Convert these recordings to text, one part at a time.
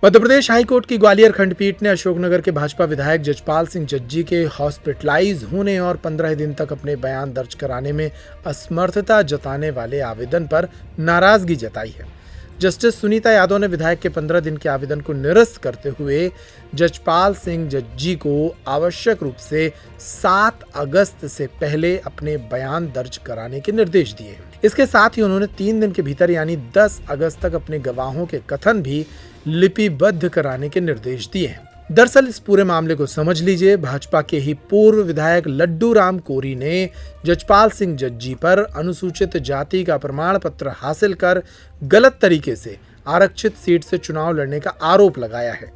Madhya Pradesh high court की ग्वालियर खंडपीठ ने अशोकनगर के भाजपा विधायक जजपाल सिंह जज्जी के हॉस्पिटलाइज होने और 15 दिन तक अपने बयान दर्ज कराने में असमर्थता जताने वाले आवेदन पर नाराजगी जताई है। जस्टिस सुनीता यादव ने विधायक के 15 दिन के आवेदन को निरस्त करते हुए जजपाल सिंह जज्जी को आवश्यक रूप से 7 अगस्त से पहले अपने बयान दर्ज कराने के निर्देश दिए हैं। इसके साथ ही उन्होंने 3 दिन के भीतर यानी 10 अगस्त तक अपने गवाहों के कथन भी लिपिबद्ध कराने के निर्देश दिए हैं। दरअसल इस पूरे मामले को समझ लीजिए। भाजपा के ही पूर्व विधायक लड्डू राम कोरी ने जजपाल सिंह जज्जी पर अनुसूचित जाति का प्रमाण पत्र हासिल कर गलत तरीके से आरक्षित सीट से चुनाव लड़ने का आरोप लगाया है।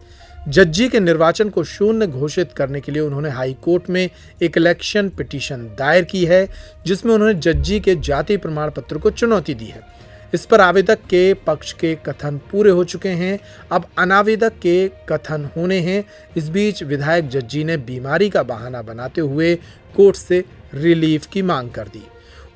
जज्जी के निर्वाचन को शून्य घोषित करने के लिए उन्होंने हाई कोर्ट में एक इलेक्शन पिटीशन दायर की है, जिसमें उन्होंने जज्जी के जाति प्रमाण पत्र को चुनौती दी है। इस पर आवेदक के पक्ष के कथन पूरे हो चुके हैं, अब अनावेदक के कथन होने हैं। इस बीच विधायक जज्जी ने बीमारी का बहाना बनाते हुए कोर्ट से रिलीफ की मांग कर दी।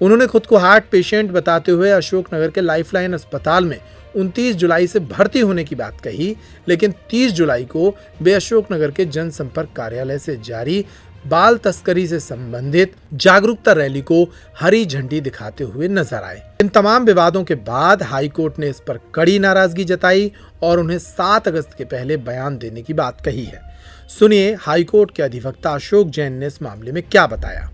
उन्होंने खुद को हार्ट पेशेंट बताते हुए अशोकनगर के लाइफलाइन अस्पताल में 29 जुलाई से भर्ती होने की बात कही, लेकिन 30 जुलाई को वे अशोकनगर के जनसंपर्क कार्यालय से जारी बाल तस्करी से संबंधित जागरूकता रैली को हरी झंडी दिखाते हुए नजर आए। इन तमाम विवादों के बाद हाईकोर्ट ने इस पर कड़ी नाराजगी जताई और उन्हें 7 अगस्त के पहले बयान देने की बात कही है। सुनिए हाईकोर्ट के अधिवक्ता अशोक जैन ने इस मामले में क्या बताया।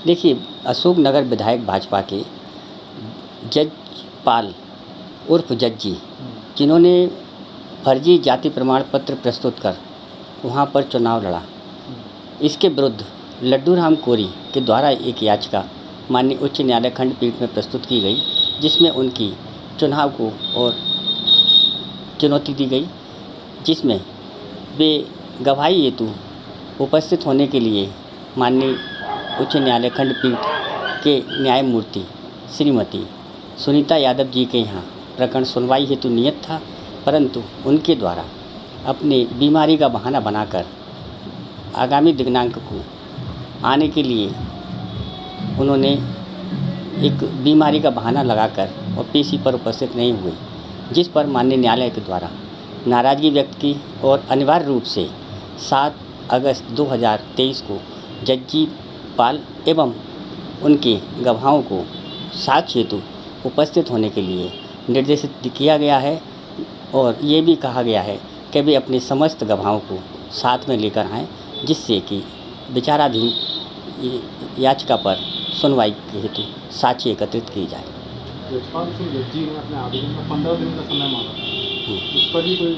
देखिए, अशोकनगर विधायक भाजपा के जजपाल उर्फ जज्जी, जिन्होंने फर्जी जाति प्रमाण पत्र प्रस्तुत कर वहां पर चुनाव लड़ा, इसके विरुद्ध लड्डू राम कोरी के द्वारा एक याचिका माननीय उच्च न्यायालय खंडपीठ में प्रस्तुत की गई, जिसमें उनकी चुनाव को और चुनौती दी गई, जिसमें वे गवाही हेतु उपस्थित होने के लिए माननीय उच्च न्यायालय खंडपीठ के न्यायमूर्ति श्रीमती सुनीता यादव जी के यहाँ प्रकरण सुनवाई हेतु नियत था, परंतु उनके द्वारा अपने बीमारी का बहाना बनाकर आगामी दिनांक को आने के लिए उन्होंने एक बीमारी का बहाना लगाकर और पेशी पर उपस्थित नहीं हुए, जिस पर माननीय न्यायालय के द्वारा नाराज़गी व्यक्त की और अनिवार्य रूप से 7 अगस्त 2023 को जज्जी पाल एवं उनके गवाहों को साक्ष्य हेतु उपस्थित होने के लिए निर्देशित किया गया है और ये भी कहा गया है कि वे अपने समस्त गवाहों को साथ में लेकर आएँ, जिससे कि विचाराधीन याचिका पर सुनवाई के हेतु साक्ष्य एकत्रित की जाए। जजपाल सिंह जज्जी ने अपने आवेदन में 15 दिन का समय मांगा, उस पर भी कोई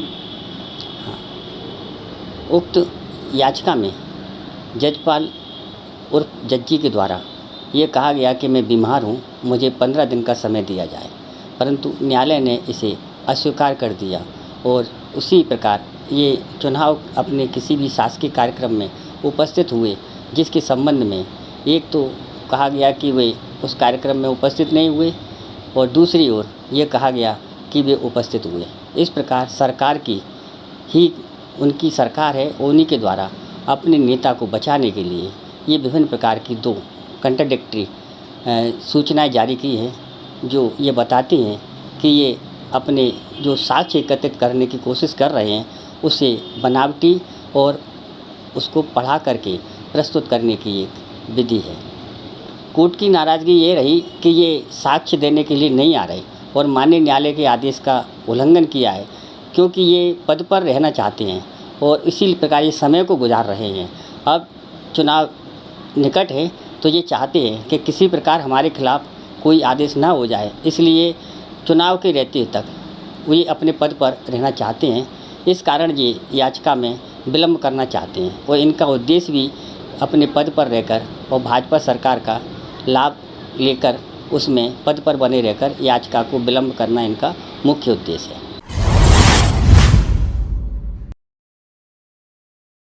उक्त याचिका में जजपाल उर्फ जज्जी के द्वारा ये कहा गया कि मैं बीमार हूँ, मुझे 15 दिन का समय दिया जाए, परंतु न्यायालय ने इसे अस्वीकार कर दिया और उसी प्रकार ये चुनाव अपने किसी भी शासकीय कार्यक्रम में उपस्थित हुए, जिसके संबंध में एक तो कहा गया कि वे उस कार्यक्रम में उपस्थित नहीं हुए और दूसरी ओर ये कहा गया कि वे उपस्थित हुए। इस प्रकार सरकार की ही उनकी सरकार है, उन्हीं के द्वारा अपने नेता को बचाने के लिए ये विभिन्न प्रकार की 2 कंट्राडिक्टरी सूचनाएं जारी की हैं, जो ये बताती हैं कि ये अपने जो साक्ष्य एकत्रित करने की कोशिश कर रहे हैं उसे बनावटी और उसको पढ़ा करके प्रस्तुत करने की एक विधि है। कोर्ट की नाराज़गी ये रही कि ये साक्ष्य देने के लिए नहीं आ रहे और माननीय न्यायालय के आदेश का उल्लंघन किया है, क्योंकि ये पद पर रहना चाहते हैं और इसी प्रकार ये समय को गुजार रहे हैं। अब चुनाव निकट है तो ये चाहते हैं कि किसी प्रकार हमारे खिलाफ कोई आदेश ना हो जाए, इसलिए चुनाव के रहते तक वे अपने पद पर रहना चाहते हैं। इस कारण ये याचिका में विलम्ब करना चाहते हैं और इनका उद्देश्य भी अपने पद पर रहकर और भाजपा सरकार का लाभ लेकर उसमें पद पर बने रहकर याचिका को विलम्ब करना इनका मुख्य उद्देश्य है।